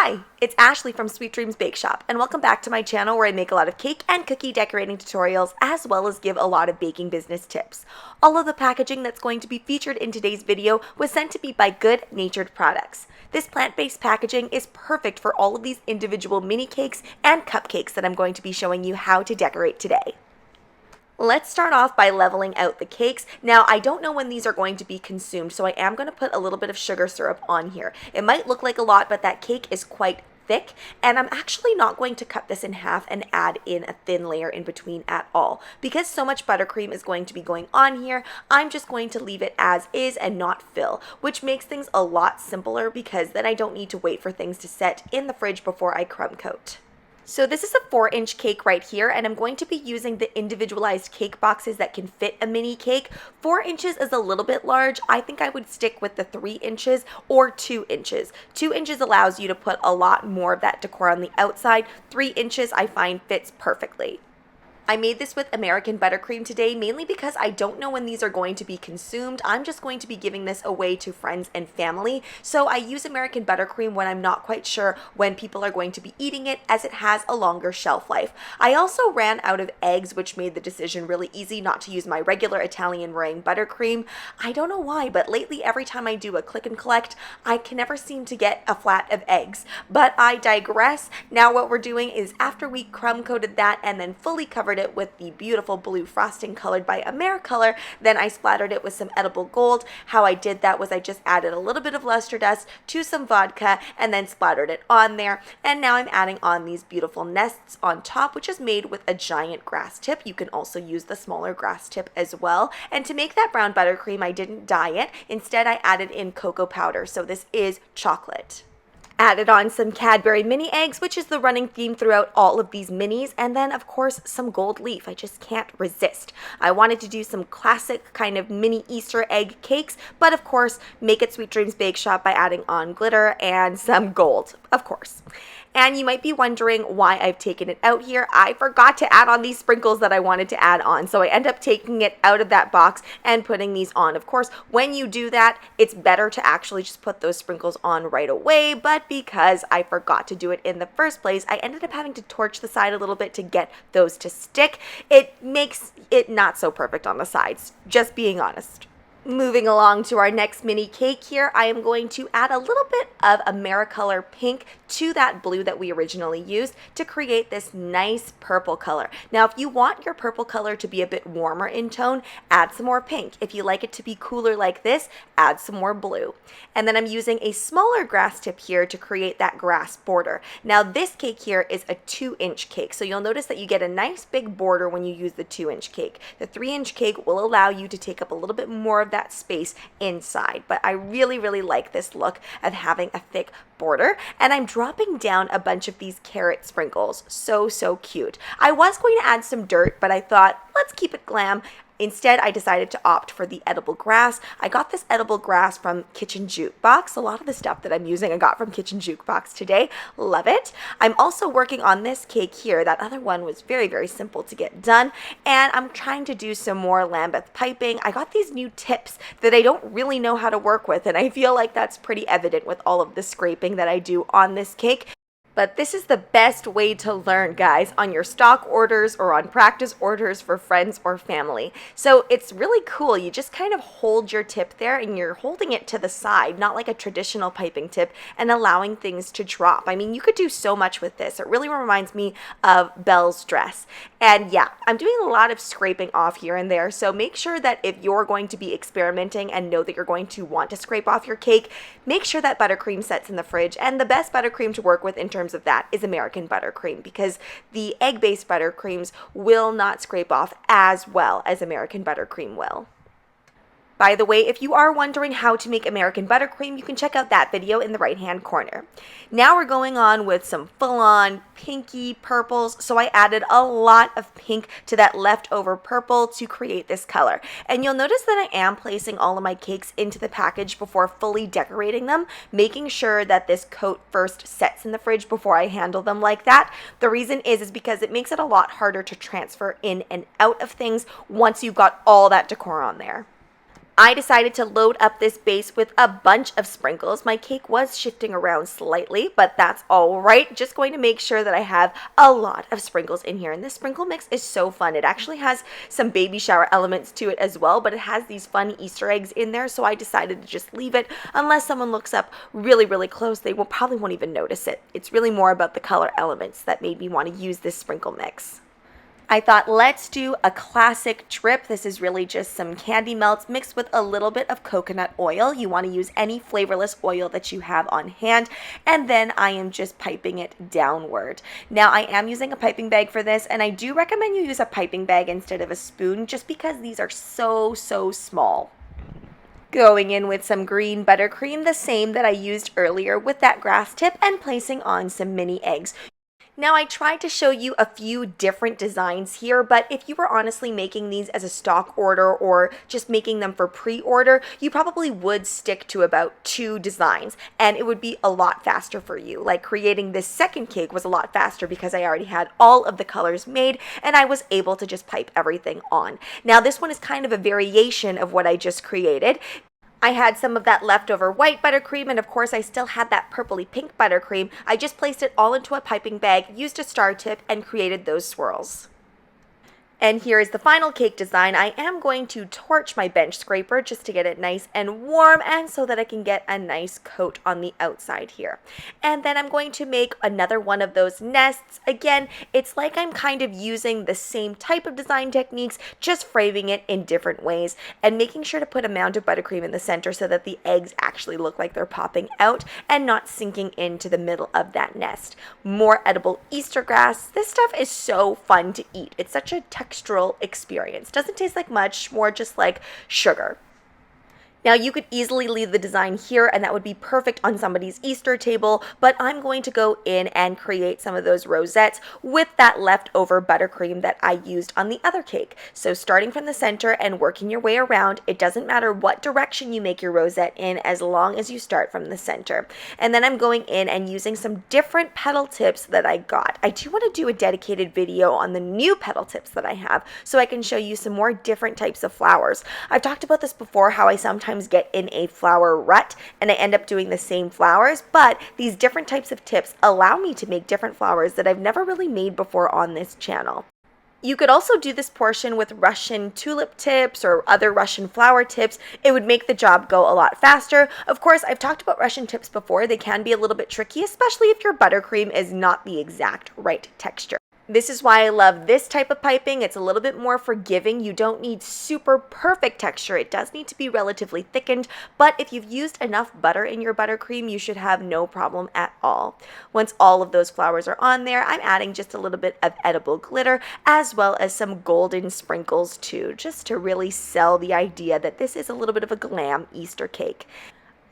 Hi, it's Ashleigh from Sweet Dreams Bake Shop, and welcome back to my channel where I make a lot of cake and cookie decorating tutorials as well as give a lot of baking business tips. All of the packaging that's going to be featured in today's video was sent to me by Good Natured Products. This plant-based packaging is perfect for all of these individual mini cakes and cupcakes that I'm going to be showing you how to decorate today. Let's start off by leveling out the cakes. Now, I don't know when these are going to be consumed, so I am going to put a little bit of sugar syrup on here. It might look like a lot, but that cake is quite thick, and I'm actually not going to cut this in half and add in a thin layer in between at all. Because so much buttercream is going to be going on here, I'm just going to leave it as is and not fill, which makes things a lot simpler because then I don't need to wait for things to set in the fridge before I crumb coat. So this is a 4-inch cake right here, and I'm going to be using the individualized cake boxes that can fit a mini cake. 4 inches is a little bit large. I think I would stick with the 3 inches or 2 inches. 2 inches allows you to put a lot more of that decor on the outside. 3 inches I find fits perfectly. I made this with American buttercream today, mainly because I don't know when these are going to be consumed. I'm just going to be giving this away to friends and family. So I use American buttercream when I'm not quite sure when people are going to be eating it, as it has a longer shelf life. I also ran out of eggs, which made the decision really easy not to use my regular Italian meringue buttercream. I don't know why, but lately every time I do a click and collect, I can never seem to get a flat of eggs. But I digress. Now what we're doing is, after we crumb coated that and then fully covered it with the beautiful blue frosting colored by Americolor, then I splattered it with some edible gold. How I did that was I just added a little bit of luster dust to some vodka and then splattered it on there. And now I'm adding on these beautiful nests on top, which is made with a giant grass tip. You can also use the smaller grass tip as well. And to make that brown buttercream, I didn't dye it. Instead, I added in cocoa powder. So this is chocolate. Added on some Cadbury mini eggs, which is the running theme throughout all of these minis, and then of course some gold leaf. I just can't resist. I wanted to do some classic kind of mini Easter egg cakes, but of course make it Sweet Dreams Bake Shop by adding on glitter and some gold, of course. And you might be wondering why I've taken it out here. I forgot to add on these sprinkles that I wanted to add on, so I end up taking it out of that box and putting these on. Of course, when you do that, it's better to actually just put those sprinkles on right away, but because I forgot to do it in the first place, I ended up having to torch the side a little bit to get those to stick. It makes it not so perfect on the sides, just being honest. Moving along to our next mini cake here, I am going to add a little bit of Americolor pink to that blue that we originally used to create this nice purple color. Now, if you want your purple color to be a bit warmer in tone, add some more pink. If you like it to be cooler like this, add some more blue. And then I'm using a smaller grass tip here to create that grass border. Now, this cake here is a 2-inch cake, so you'll notice that you get a nice big border when you use the 2-inch cake. The 3-inch cake will allow you to take up a little bit more of that space inside, but I really like this look of having a thick border. And I'm dropping down a bunch of these carrot sprinkles. So cute. I was going to add some dirt, but I thought, let's keep it glam. Instead, I decided to opt for the edible grass. I got this edible grass from Kitchen Jukebox. A lot of the stuff that I'm using I got from Kitchen Jukebox today. Love it. I'm also working on this cake here. That other one was very simple to get done. And I'm trying to do some more Lambeth piping. I got these new tips that I don't really know how to work with, and I feel like that's pretty evident with all of the scraping that I do on this cake. But this is the best way to learn, guys, on your stock orders or on practice orders for friends or family. So it's really cool. You just kind of hold your tip there and you're holding it to the side, not like a traditional piping tip, and allowing things to drop. I mean, you could do so much with this. It really reminds me of Belle's dress. And yeah, I'm doing a lot of scraping off here and there. So make sure that if you're going to be experimenting and know that you're going to want to scrape off your cake, make sure that buttercream sets in the fridge. And the best buttercream to work with in terms of that is American buttercream, because the egg-based buttercreams will not scrape off as well as American buttercream will. By the way, if you are wondering how to make American buttercream, you can check out that video in the right-hand corner. Now we're going on with some full-on pinky purples, so I added a lot of pink to that leftover purple to create this color. And you'll notice that I am placing all of my cakes into the package before fully decorating them, making sure that this coat first sets in the fridge before I handle them like that. The reason is because it makes it a lot harder to transfer in and out of things once you've got all that decor on there. I decided to load up this base with a bunch of sprinkles. My cake was shifting around slightly, but that's all right. Just going to make sure that I have a lot of sprinkles in here. And this sprinkle mix is so fun. It actually has some baby shower elements to it as well, but it has these fun Easter eggs in there, so I decided to just leave it. Unless someone looks up really, really close, they probably won't even notice it. It's really more about the color elements that made me want to use this sprinkle mix. I thought, let's do a classic drip. This is really just some candy melts mixed with a little bit of coconut oil. You want to use any flavorless oil that you have on hand, and then I am just piping it downward. Now, I am using a piping bag for this, and I do recommend you use a piping bag instead of a spoon, just because these are so small. Going in with some green buttercream, the same that I used earlier with that grass tip, and placing on some mini eggs. Now, I tried to show you a few different designs here, but if you were honestly making these as a stock order or just making them for pre-order, you probably would stick to about 2 designs, and it would be a lot faster for you. Like, creating this second cake was a lot faster because I already had all of the colors made, and I was able to just pipe everything on. Now, this one is kind of a variation of what I just created. I had some of that leftover white buttercream, and of course I still had that purpley pink buttercream. I just placed it all into a piping bag, used a star tip, and created those swirls. And here is the final cake design. I am going to torch my bench scraper just to get it nice and warm, and so that I can get a nice coat on the outside here. And then I'm going to make another one of those nests. Again, it's like I'm kind of using the same type of design techniques, just framing it in different ways, and making sure to put a mound of buttercream in the center so that the eggs actually look like they're popping out and not sinking into the middle of that nest. More edible Easter grass. This stuff is so fun to eat. It's such a textural experience. Doesn't taste like much, more just like sugar. Now, you could easily leave the design here, and that would be perfect on somebody's Easter table, but I'm going to go in and create some of those rosettes with that leftover buttercream that I used on the other cake. So starting from the center and working your way around, it doesn't matter what direction you make your rosette in as long as you start from the center. And then I'm going in and using some different petal tips that I got. I do want to do a dedicated video on the new petal tips that I have, so I can show you some more different types of flowers. I've talked about this before, how I sometimes get in a flower rut and I end up doing the same flowers, but these different types of tips allow me to make different flowers that I've never really made before on this channel. You could also do this portion with Russian tulip tips or other Russian flower tips. It would make the job go a lot faster. Of course, I've talked about Russian tips before. They can be a little bit tricky, especially if your buttercream is not the exact right texture. This is why I love this type of piping. It's a little bit more forgiving. You don't need super perfect texture. It does need to be relatively thickened, but if you've used enough butter in your buttercream, you should have no problem at all. Once all of those flowers are on there, I'm adding just a little bit of edible glitter as well as some golden sprinkles too, just to really sell the idea that this is a little bit of a glam Easter cake.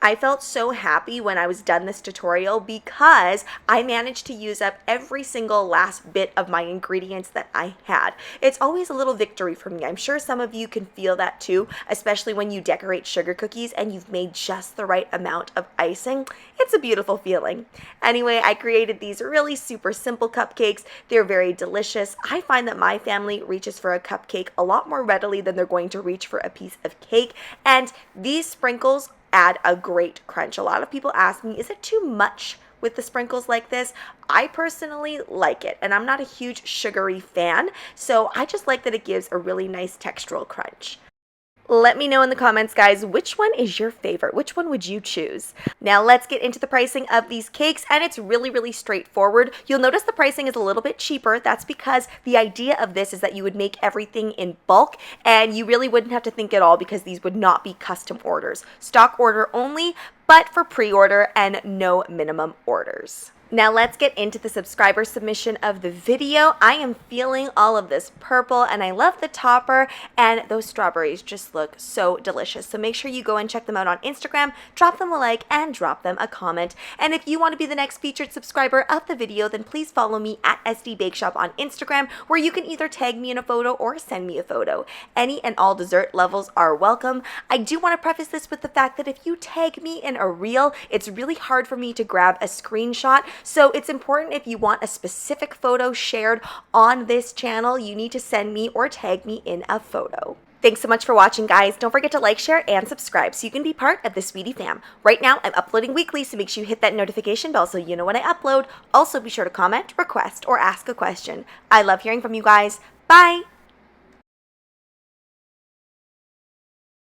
I felt so happy when I was done this tutorial because I managed to use up every single last bit of my ingredients that I had. It's always a little victory for me. I'm sure some of you can feel that too, especially when you decorate sugar cookies and you've made just the right amount of icing. It's a beautiful feeling. Anyway, I created these really super simple cupcakes. They're very delicious. I find that my family reaches for a cupcake a lot more readily than they're going to reach for a piece of cake, and these sprinkles add a great crunch. A lot of people ask me, is it too much with the sprinkles like this? I personally like it, and I'm not a huge sugary fan, so I just like that it gives a really nice textural crunch. Let me know in the comments, guys, which one is your favorite? Which one would you choose? Now let's get into the pricing of these cakes, and it's really straightforward. You'll notice the pricing is a little bit cheaper. That's because the idea of this is that you would make everything in bulk, and you really wouldn't have to think at all because these would not be custom orders. Stock order only, but for pre-order and no minimum orders. Now let's get into the subscriber submission of the video. I am feeling all of this purple, and I love the topper, and those strawberries just look so delicious. So make sure you go and check them out on Instagram, drop them a like, and drop them a comment. And if you want to be the next featured subscriber of the video, then please follow me at SD Bake Shop on Instagram, where you can either tag me in a photo or send me a photo. Any and all dessert levels are welcome. I do want to preface this with the fact that if you tag me in a reel, it's really hard for me to grab a screenshot. So it's important, if you want a specific photo shared on this channel, you need to send me or tag me in a photo. Thanks so much for watching, guys. Don't forget to like, share, and subscribe so you can be part of the Sweetie fam. Right now, I'm uploading weekly, so make sure you hit that notification bell so you know when I upload. Also, be sure to comment, request, or ask a question. I love hearing from you guys. Bye!